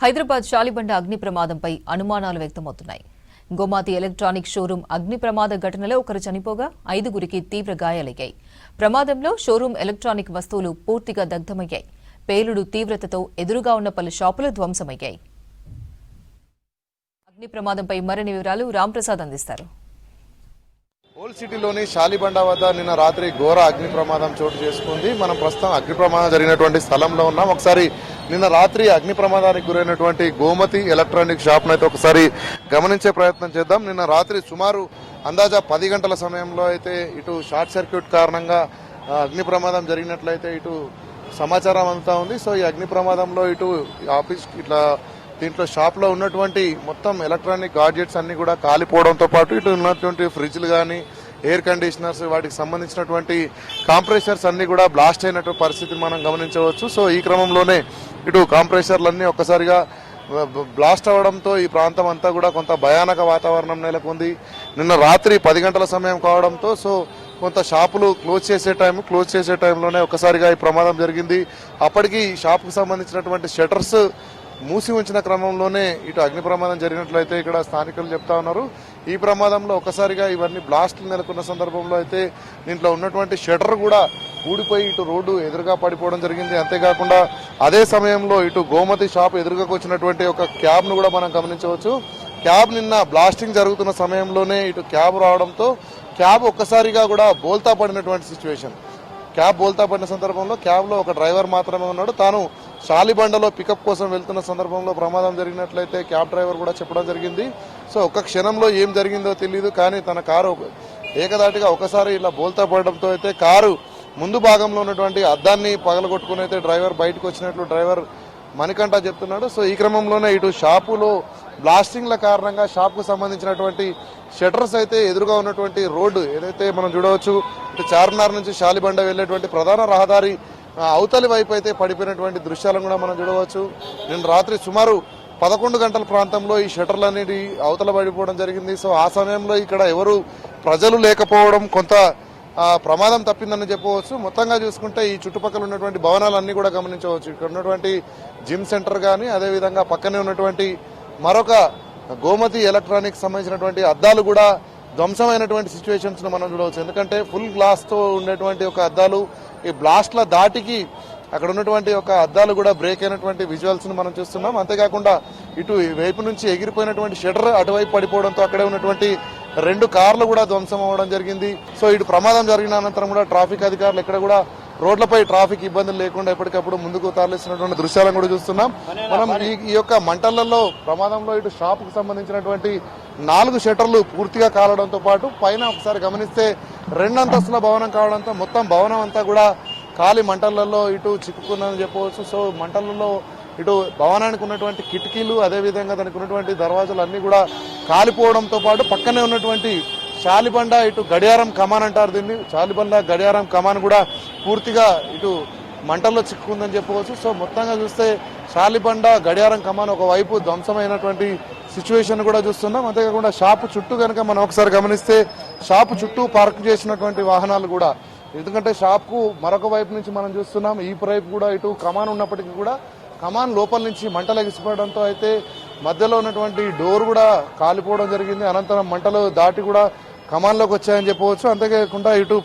హైదరాబాద్ శాలిబండ అగ్ని ప్రమాదంపై అనుమానాలు వ్యక్తమవుతున్నాయి. గోమాతి ఎలక్ట్రానిక్ షోరూం అగ్ని ప్రమాద ఘటనలో ఒకరు చనిపోగా 5గురికి తీవ్ర గాయాలయ్యాయి. ప్రమాదంలో షోరూం ఎలక్ట్రానిక్ వస్తువులు పూర్తిగా దగ్ధమయ్యాయి. పేలుడు తీవ్రతతో ఎదురుగా ఉన్న పలు షాపులు ధ్వంసమయ్యాయి. అగ్ని ప్రమాదంపై మరిన్ని వివరాలు రాంప్రసాద్ అందిస్తారు. ఓల్డ్ సిటీలోని శాలిబండ వద్ద నిన్న రాత్రి ఘోర అగ్ని ప్రమాదం చోటు చేసుకుంది. మనం ప్రస్తుతం అగ్ని ప్రమాదం జరిగినటువంటి స్థలంలో ఉన్నాం. ఒకసారి నిన్న రాత్రి అగ్ని ప్రమాదానికి గురైనటువంటి గోమతి ఎలక్ట్రానిక్ షాప్ అయితే ఒకసారి గమనించే ప్రయత్నం చేద్దాం. నిన్న రాత్రి సుమారు అందాజా 10 గంటల సమయంలో అయితే ఇటు షార్ట్ సర్క్యూట్ కారణంగా అగ్ని ప్రమాదం జరిగినట్లయితే ఇటు సమాచారం అంతా ఉంది. సో ఈ అగ్ని ప్రమాదంలో ఇటు ఆఫీస్ ఇట్లా దీంట్లో షాప్లో ఉన్నటువంటి మొత్తం ఎలక్ట్రానిక్ గాడ్జెట్స్ అన్ని కూడా కాలిపోవడంతో పాటు ఇటు ఉన్నటువంటి ఫ్రిడ్జ్లు కానీ ఎయిర్ కండిషనర్స్ వాటికి సంబంధించినటువంటి కాంప్రెషర్స్ అన్ని కూడా బ్లాస్ట్ అయినటువంటి పరిస్థితిని మనం గమనించవచ్చు. సో ఈ క్రమంలోనే ఇటు కాంప్రెషర్లన్నీ ఒక్కసారిగా బ్లాస్ట్ అవడంతో ఈ ప్రాంతం అంతా కూడా కొంత భయానక వాతావరణం నెలకొంది. నిన్న రాత్రి 10 గంటల సమయం కావడంతో సో కొంత షాపులు క్లోజ్ చేసే టైంలోనే ఒక్కసారిగా ఈ ప్రమాదం జరిగింది. అప్పటికి షాప్కు సంబంధించినటువంటి షట్టర్స్ మూసి ఉంచిన క్రమంలోనే ఇటు అగ్ని ప్రమాదం జరిగినట్లయితే ఇక్కడ స్థానికులు చెప్తా ఉన్నారు. ఈ ప్రమాదంలో ఒకసారిగా ఇవన్నీ బ్లాస్టులు నెలకొన్న సందర్భంలో అయితే దీంట్లో ఉన్నటువంటి షట్టర్ కూడా ఊడిపోయి ఇటు రోడ్డు ఎదురుగా పడిపోవడం జరిగింది. అంతేకాకుండా అదే సమయంలో ఇటు గోమతి షాప్ ఎదురుగా వచ్చినటువంటి ఒక క్యాబ్ను కూడా మనం గమనించవచ్చు. క్యాబ్ నిన్న బ్లాస్టింగ్ జరుగుతున్న సమయంలోనే ఇటు క్యాబ్ రావడంతో క్యాబ్ ఒక్కసారిగా కూడా బోల్తా పడినటువంటి సిచ్యువేషన్. క్యాబ్ బోల్తా పడిన సందర్భంలో క్యాబ్లో ఒక డ్రైవర్ మాత్రమే ఉన్నాడు. తాను శాలిబండలో పికప్ కోసం వెళ్తున్న సందర్భంలో ప్రమాదం జరిగినట్లయితే క్యాబ్ డ్రైవర్ కూడా చెప్పడం జరిగింది. సో ఒక్క క్షణంలో ఏం జరిగిందో తెలియదు, కానీ తన కారు ఏకదాటిగా ఒకసారి ఇలా బోల్తా పడడంతో అయితే కారు ముందు భాగంలో ఉన్నటువంటి అద్దాన్ని పగలగొట్టుకుని అయితే డ్రైవర్ బయటకు వచ్చినట్లు డ్రైవర్ మణికంఠ చెప్తున్నాడు. సో ఈ క్రమంలోనే ఇటు షాపులో బ్లాస్టింగ్ల కారణంగా షాప్కు సంబంధించినటువంటి షట్టర్స్ అయితే ఎదురుగా ఉన్నటువంటి రోడ్డు ఏదైతే మనం చూడవచ్చు ఇటు చార్మినార్ నుంచి శాలిబండ వెళ్లేటువంటి ప్రధాన రహదారి అవతలి వైపు అయితే పడిపోయినటువంటి దృశ్యాలను కూడా మనం చూడవచ్చు. నిన్న రాత్రి సుమారు 11 గంటల ప్రాంతంలో ఈ షట్టర్లు అనేది అవతల పడిపోవడం జరిగింది. సో ఆ సమయంలో ఇక్కడ ఎవరు ప్రజలు లేకపోవడం కొంత ప్రమాదం తప్పిందని చెప్పవచ్చు. మొత్తంగా చూసుకుంటే ఈ చుట్టుపక్కల ఉన్నటువంటి భవనాలన్నీ కూడా గమనించవచ్చు. ఇక్కడ ఉన్నటువంటి జిమ్ సెంటర్ కానీ అదేవిధంగా పక్కనే ఉన్నటువంటి మరొక గోమతి ఎలక్ట్రానిక్స్ సంబంధించినటువంటి అద్దాలు కూడా ధ్వంసమైనటువంటి సిచ్యువేషన్స్ మనం చూడవచ్చు. ఎందుకంటే ఫుల్ గ్లాస్ తో ఉండేటువంటి ఒక అద్దాలు ఈ బ్లాస్ట్ల దాటికి అక్కడ ఉన్నటువంటి ఒక అద్దాలు కూడా బ్రేక్ అయినటువంటి విజువల్స్ ను మనం చూస్తున్నాం. అంతేకాకుండా ఇటు వైపు నుంచి ఎగిరిపోయినటువంటి షట్టర్ అటువైపు పడిపోవడంతో అక్కడే ఉన్నటువంటి 2 కార్లు కూడా ధ్వంసం అవ్వడం జరిగింది. సో ఇటు ప్రమాదం జరిగిన అనంతరం కూడా ట్రాఫిక్ అధికారులు ఎక్కడ కూడా రోడ్లపై ట్రాఫిక్ ఇబ్బందులు లేకుండా ఎప్పటికప్పుడు ముందుకు తరలిస్తున్నటువంటి దృశ్యాలను కూడా చూస్తున్నాం. మనం ఈ యొక్క మంటలలో ప్రమాదంలో ఇటు షాప్ కు సంబంధించినటువంటి 4 షట్టర్లు పూర్తిగా కాలడంతో పాటు పైన ఒకసారి గమనిస్తే 2 అంతస్తుల భవనం కావడంతో మొత్తం భవనం అంతా కూడా కాలి మంటలలో ఇటు చిక్కుకుందని చెప్పవచ్చు. సో మంటలలో ఇటు భవనానికి ఉన్నటువంటి కిటికీలు అదేవిధంగా దానికి ఉన్నటువంటి దర్వాజాలు అన్ని కూడా కాలిపోవడంతో పాటు పక్కనే ఉన్నటువంటి శాలిబండ ఇటు గడియారం కమాన్ అంటారు దీన్ని, శాలిబండ గడియారం కమాన్ కూడా పూర్తిగా ఇటు మంటల్లో చిక్కుకుందని చెప్పవచ్చు. సో మొత్తంగా చూస్తే శాలిబండ గడియారం కమాన్ ఒకవైపు ధ్వంసమైనటువంటి సిచ్యువేషన్ కూడా చూస్తున్నాం. అంతేకాకుండా షాపు చుట్టూ కనుక మనం ఒకసారి గమనిస్తే షాపు చుట్టూ పార్క్ చేసినటువంటి వాహనాలు కూడా, ఎందుకంటే షాప్కు మరొక వైపు నుంచి మనం చూస్తున్నాం ఈ వైపు కూడా ఇటు కమాన్ ఉన్నప్పటికీ కూడా కమాన్ లోపల నుంచి మంటలు ఎగిసిపోవడంతో అయితే మధ్యలో ఉన్నటువంటి డోర్ కూడా కాలిపోవడం జరిగింది. అనంతరం మంటలు దాటి కూడా కమాన్లోకి వచ్చాయని చెప్పవచ్చు. అంతేకాకుండా ఇటు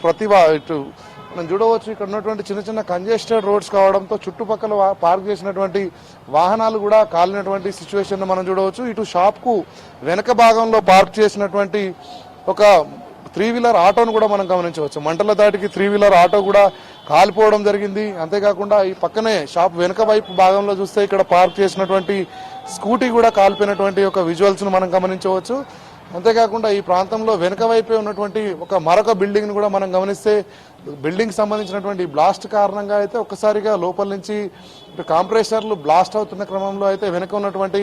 ఇటు మనం చూడవచ్చు ఇక్కడ ఉన్నటువంటి చిన్న చిన్న కంజెస్టెడ్ రోడ్స్ కావడంతో చుట్టుపక్కల పార్క్ చేసినటువంటి వాహనాలు కూడా కాలినటువంటి సిచ్యువేషన్ మనం చూడవచ్చు. ఇటు షాప్కు వెనక భాగంలో పార్క్ చేసినటువంటి ఒక 3 వీలర్ ఆటోను కూడా మనం గమనించవచ్చు. మంటల దాటికి 3 వీలర్ ఆటో కూడా కాలిపోవడం జరిగింది. అంతేకాకుండా ఈ పక్కనే షాప్ వెనుక వైపు భాగంలో చూస్తే ఇక్కడ పార్క్ చేసినటువంటి స్కూటీ కూడా కాలిపోయినటువంటి ఒక విజువల్స్ ను మనం గమనించవచ్చు. అంతేకాకుండా ఈ ప్రాంతంలో వెనుక వైపే ఉన్నటువంటి మరొక బిల్డింగ్ ను కూడా మనం గమనిస్తే బిల్డింగ్ సంబంధించినటువంటి బ్లాస్ట్ కారణంగా అయితే ఒక్కసారిగా లోపల నుంచి కాంప్రెషర్లు బ్లాస్ట్ అవుతున్న క్రమంలో అయితే వెనుక ఉన్నటువంటి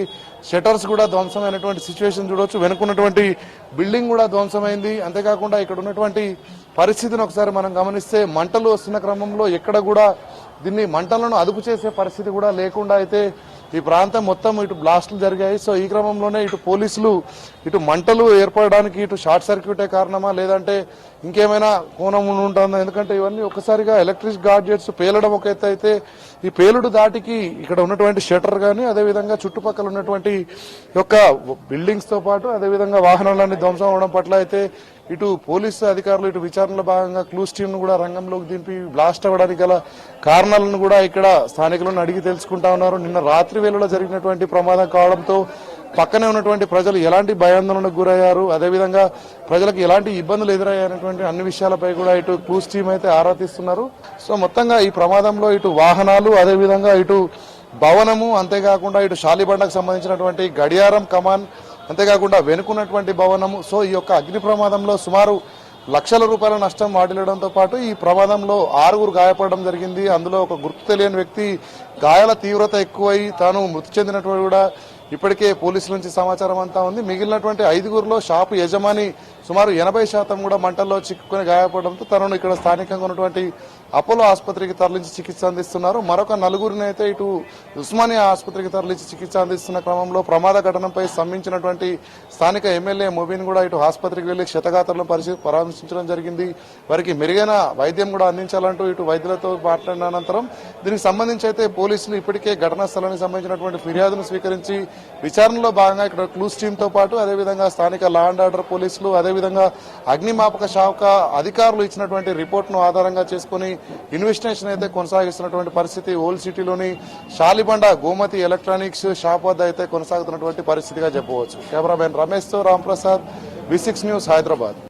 షట్టర్స్ కూడా ధ్వంసమైనటువంటి సిచ్యువేషన్ చూడవచ్చు. వెనుక ఉన్నటువంటి బిల్డింగ్ కూడా ధ్వంసమైంది. అంతేకాకుండా ఇక్కడ ఉన్నటువంటి పరిస్థితిని ఒకసారి మనం గమనిస్తే మంటలు వస్తున్న క్రమంలో ఎక్కడ కూడా దీన్ని మంటలను అదుపు చేసే పరిస్థితి కూడా లేకుండా అయితే ఈ ప్రాంతం మొత్తం ఇటు బ్లాస్టులు జరిగాయి. సో ఈ క్రమంలోనే ఇటు పోలీసులు ఇటు మంటలు ఏర్పడడానికి ఇటు షార్ట్ సర్క్యూటే కారణమా లేదంటే ఇంకేమైనా కోణం ఉంటుందా? ఎందుకంటే ఇవన్నీ ఒక్కసారిగా ఎలక్ట్రిక్ గాడ్జెట్స్ పేలడం ఒక ఎత్తు అయితే, ఈ పేలుడు దాటికి ఇక్కడ ఉన్నటువంటి షట్టర్ కానీ అదేవిధంగా చుట్టుపక్కల ఉన్నటువంటి యొక్క బిల్డింగ్స్ తో పాటు అదేవిధంగా వాహనాలన్నీ ధ్వంసం అవడం పట్ల అయితే ఇటు పోలీసు అధికారులు ఇటు విచారణలో భాగంగా క్లూస్ టీమ్ ను కూడా రంగంలోకి దింపి బ్లాస్ట్ అవ్వడానికి గల కారణాలను కూడా ఇక్కడ స్థానికులను అడిగి తెలుసుకుంటా ఉన్నారు. నిన్న రాత్రి వేళలో జరిగినటువంటి ప్రమాదం కావడంతో పక్కనే ఉన్నటువంటి ప్రజలు ఎలాంటి భయాందోళనకు గురయ్యారు, అదేవిధంగా ప్రజలకు ఎలాంటి ఇబ్బందులు ఎదురయ్యాయనేటువంటి అన్ని విషయాలపై కూడా ఇటు క్లూస్ టీమ్ అయితే ఆరా తీస్తున్నారు. సో మొత్తంగా ఈ ప్రమాదంలో ఇటు వాహనాలు అదేవిధంగా ఇటు భవనము, అంతేకాకుండా ఇటు షాలిబండకు సంబంధించినటువంటి గడియారం కమాన్, అంతేకాకుండా వెనుకున్నటువంటి భవనము. సో ఈ యొక్క అగ్ని ప్రమాదంలో సుమారు లక్షల రూపాయల నష్టం వాటిల్లడంతో పాటు ఈ ప్రమాదంలో 6 గాయపడడం జరిగింది. అందులో ఒక గుర్తు తెలియని వ్యక్తి గాయాల తీవ్రత ఎక్కువై తాను మృతి చెందినటువంటి కూడా ఇప్పటికే పోలీసుల నుంచి సమాచారం అంతా ఉంది. మిగిలినటువంటి 5గురిలో షాపు యజమాని సుమారు 80% కూడా మంటల్లో చిక్కుకుని గాయపడడంతో తనను ఇక్కడ స్థానికంగా ఉన్నటువంటి అపోలో ఆసుపత్రికి తరలించి చికిత్స అందిస్తున్నారు. మరొక 4గురిని అయితే ఇటు ఉస్మానియా ఆసుపత్రికి తరలించి చికిత్స అందిస్తున్న క్రమంలో ప్రమాద ఘటనపై స్పందించినటువంటి స్థానిక ఎమ్మెల్యే మొబీన్ కూడా ఇటు ఆసుపత్రికి వెళ్లి క్షతగాత్రులను పరామర్శించడం జరిగింది. వారికి మెరుగైన వైద్యం కూడా అందించాలంటూ ఇటు వైద్యులతో మాట్లాడిన అనంతరం దీనికి సంబంధించి అయితే పోలీసులు ఇప్పటికే ఘటనా స్థలానికి సంబంధించినటువంటి ఫిర్యాదును స్వీకరించి విచారణలో భాగంగా ఇక్కడ క్లూస్ టీమ్ తో పాటు అదేవిధంగా స్థానిక లా అండ్ ఆర్డర్ పోలీసులు అదేవిధంగా అగ్నిమాపక శాఖ అధికారులు ఇచ్చినటువంటి రిపోర్ట్ ను ఆధారంగా చేసుకుని ఇన్వెస్టిగేషన్ అయితే కొనసాగిస్తున్నటువంటి పరిస్థితి ఓల్డ్ సిటీలోని షాలిబండ గోమతి ఎలక్ట్రానిక్స్ షాప్ వద్ద అయితే కొనసాగుతున్నటువంటి పరిస్థితిగా చెప్పవచ్చు. కెమెరామెన్ రమేష్ తో రాంప్రసాద్, V6 న్యూస్, హైదరాబాద్.